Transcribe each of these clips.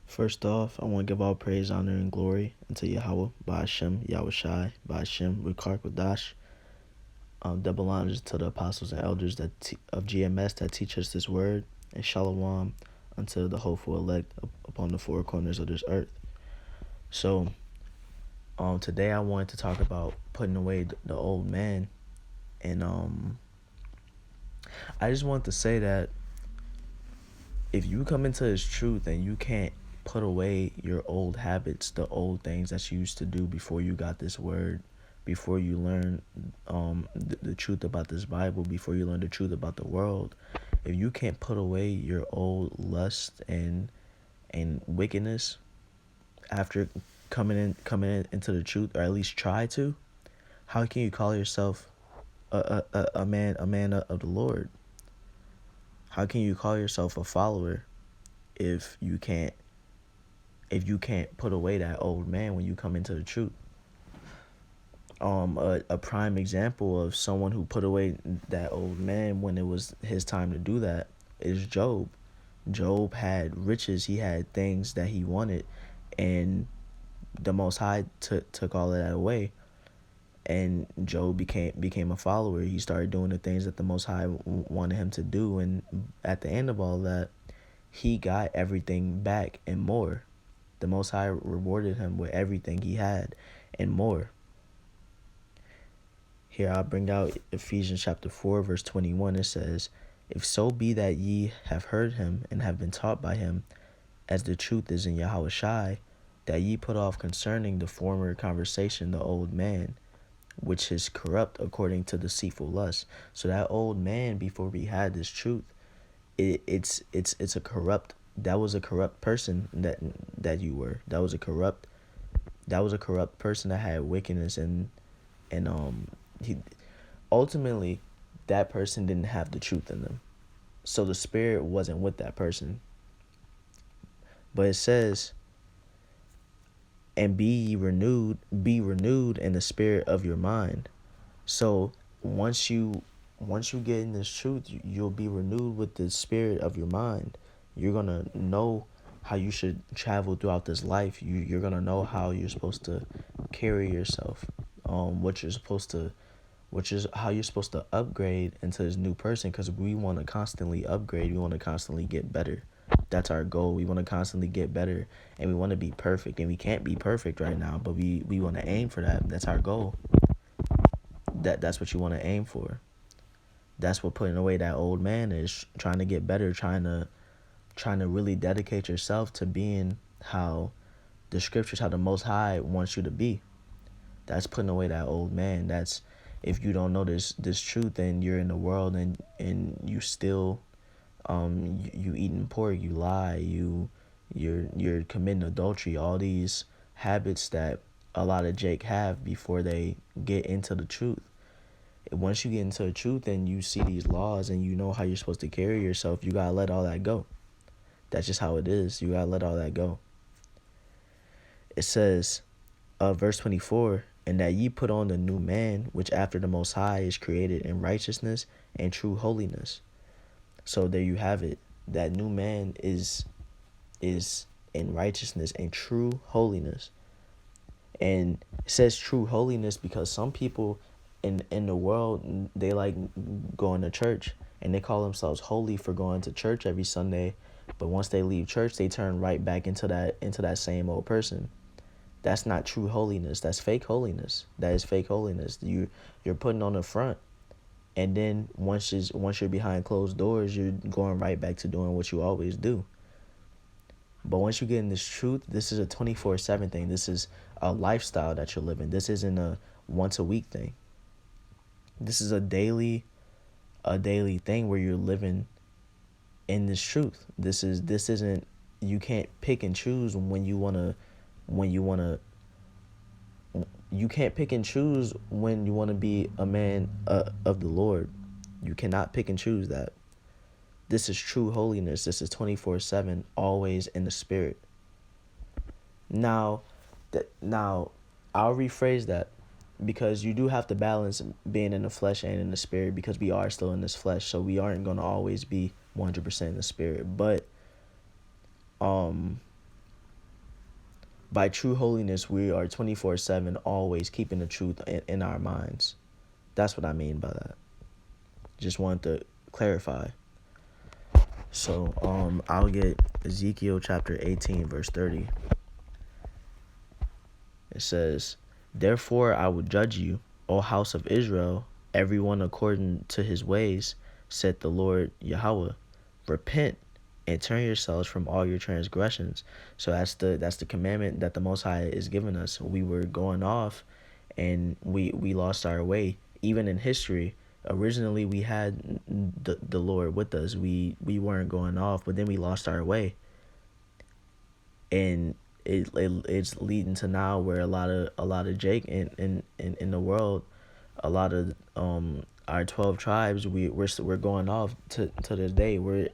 First off, I want to give all praise, honor, and glory unto Yahweh, Ba'ashem, Yahushai, Ba'ashem, Rikar Kodash. Double honors to the apostles and elders of GMS that teach us this word, and shalom unto the hopeful elect upon the four corners of this earth. So, today I wanted to talk about putting away the old man, and I just want to say that if you come into this truth and you can't put away your old habits, the old things that you used to do before you got this word, before you learned the truth about this Bible, before you learned the truth about the world, if you can't put away your old lust and wickedness after coming in into the truth, or at least try to, how can you call yourself a man of the Lord? How can you call yourself a follower if you can't put away that old man when you come into the truth? A prime example of someone who put away that old man when it was his time to do that is Job. Job had riches, he had things that he wanted, and the Most High took all of that away, and Job became a follower. He started doing the things that the Most High wanted him to do, and at the end of all that, he got everything back and more. The Most High rewarded him with everything he had and more. Here I'll bring out Ephesians chapter 4, verse 21. It says, "If so be that ye have heard him and have been taught by him, as the truth is in Yahushai, that ye put off concerning the former conversation the old man, which is corrupt according to deceitful lust." So that old man, before we had this truth, it's a corrupt. That was a corrupt person that you were. That was a corrupt person that had wickedness, and he ultimately, that person didn't have the truth in them, so the spirit wasn't with that person. But it says, "And be renewed in the spirit of your mind." So once you get in this truth, you'll be renewed with the spirit of your mind. You're gonna know how you should travel throughout this life. You're gonna know how you're supposed to carry yourself, which is how you're supposed to upgrade into this new person, because we want to constantly upgrade. We want to constantly get better. That's our goal. We want to constantly get better, and we want to be perfect, and we can't be perfect right now, but we want to aim for that. That's our goal. That's what you want to aim for. That's what putting away that old man is, trying to get better, trying to really dedicate yourself to being how the scriptures, how the Most High wants you to be. That's putting away that old man. That's, if you don't know this truth, and you're in the world, and you still you eating pork, you lie, you're committing adultery, all these habits that a lot of Jake have before they get into the truth. Once you get into the truth and you see these laws and you know how you're supposed to carry yourself, you gotta let all that go. That's just how it is. You gotta let all that go. It says, verse 24, "And that ye put on the new man, which after the Most High is created in righteousness and true holiness." So there you have it. That new man is in righteousness and true holiness. And it says true holiness because some people in the world, they like going to church, and they call themselves holy for going to church every Sunday, but once they leave church, they turn right back into that same old person. That's not true holiness. That's fake holiness. That is fake holiness. You're putting on the front, and then once you're behind closed doors, you're going right back to doing what you always do. But once you get in this truth, this is a 24/7 thing. This is a lifestyle that you're living. This isn't a once a week thing. This is a daily thing where you're living in this truth. This isn't, you can't pick and choose you can't pick and choose when you want to be a man of the Lord. You cannot pick and choose that. This is true holiness. This is 24/7, always in the spirit. Now I'll rephrase that, because you do have to balance being in the flesh and in the spirit, because we are still in this flesh, so we aren't going to always be 100% in the spirit. But By true holiness, we are 24/7 always keeping the truth in our minds. That's what I mean by that. Just wanted to clarify. So, I'll get Ezekiel chapter 18, verse 30. It says, "Therefore I will judge you, O house of Israel, everyone according to his ways, said the Lord Yahweh. Repent and turn yourselves from all your transgressions." So that's the commandment that the Most High is giving us. We were going off, and we lost our way. Even in history, originally we had the Lord with us. We weren't going off, but then we lost our way, and it's leading to now where a lot of Jake in the world, a lot of our 12 tribes, we're going off to this day. We're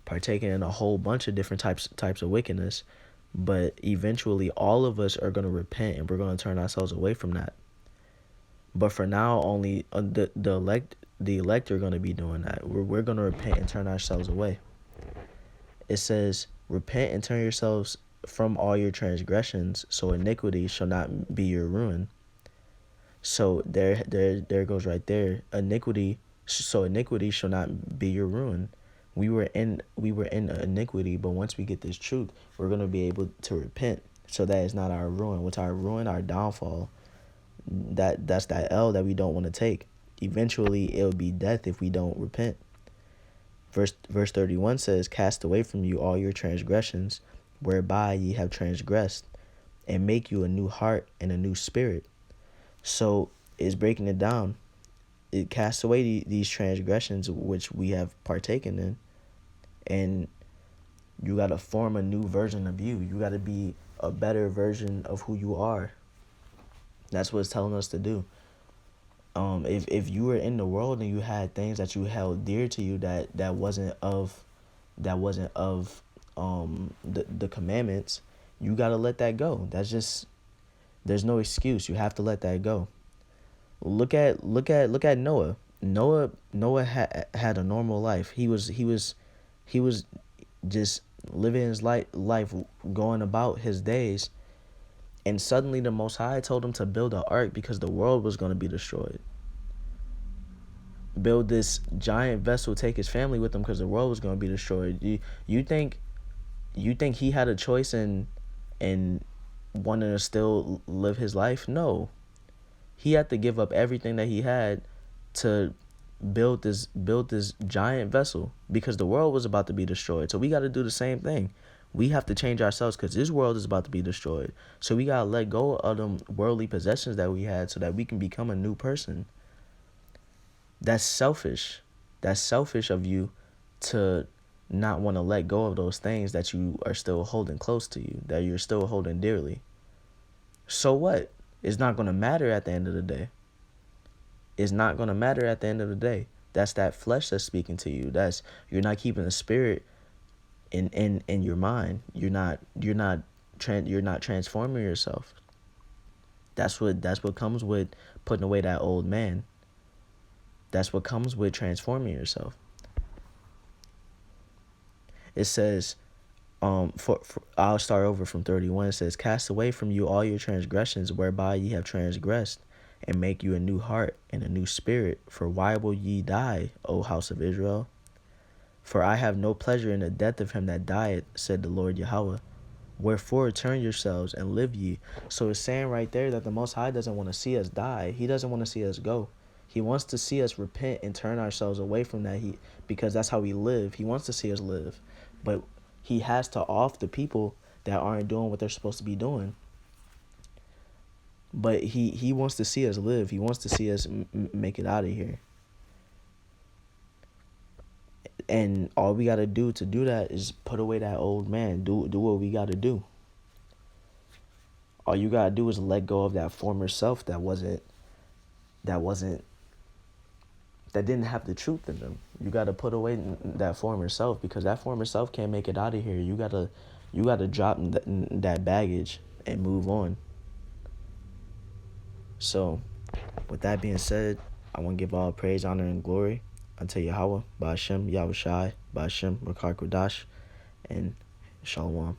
partaking in a whole bunch of different types of wickedness, but eventually all of us are going to repent, and we're going to turn ourselves away from that. But for now, only the elect are going to be doing that. We're going to repent and turn ourselves away. It says, "Repent and turn yourselves from all your transgressions, so iniquity shall not be your ruin." So there goes right there. So iniquity shall not be your ruin. We were in iniquity, but once we get this truth, we're gonna be able to repent. So that is not our ruin. What's our ruin? Our downfall. That's that L that we don't want to take. Eventually, it'll be death if we don't repent. Verse 31 says, "Cast away from you all your transgressions, whereby ye have transgressed, and make you a new heart and a new spirit." So it's breaking it down. It casts away these transgressions which we have partaken in, and you got to form a new version of you. You got to be a better version of who you are. That's what it's telling us to do. If you were in the world and you had things that you held dear to you that wasn't of the commandments, you got to let that go. That's just, there's no excuse. You have to let that go. Look at Noah. Noah had a normal life. He was just living his life, going about his days, and suddenly the Most High told him to build an ark because the world was going to be destroyed. Build this giant vessel, take his family with him because the world was going to be destroyed. You think he had a choice in wanting to still live his life? No. He had to give up everything that he had to build this giant vessel because the world was about to be destroyed. So we got to do the same thing. We have to change ourselves because this world is about to be destroyed. So we got to let go of them worldly possessions that we had so that we can become a new person. That's selfish. That's selfish of you to not want to let go of those things that you are still holding close to you, that you're still holding dearly. So what? It's not going to matter at the end of the day. It's not going to matter at the end of the day. That's that flesh that's speaking to you. You're not keeping the spirit in your mind. You're not transforming yourself. That's what comes with putting away that old man. That's what comes with transforming yourself. It says, I'll start over from 31. It says, "Cast away from you all your transgressions, whereby ye have transgressed, and make you a new heart and a new spirit. For why will ye die, O house of Israel? For I have no pleasure in the death of him that dieth, said the Lord Yahweh. Wherefore turn yourselves and live ye." So it's saying right there that the Most High doesn't want to see us die. He doesn't want to see us go. He wants to see us repent and turn ourselves away from that. Because that's how we live. He wants to see us live. But he has to off the people that aren't doing what they're supposed to be doing. But he wants to see us live. He wants to see us make it out of here. And all we got to do that is put away that old man. Do what we got to do. All you got to do is let go of that former self that didn't have the truth in them. You got to put away that former self because that former self can't make it out of here. You got to drop that baggage and move on. So, with that being said, I want to give all praise, honor, and glory unto Yahweh, Ba'ashem, Yahushai, Ba'ashem, Rakar Kodash, and Shalom.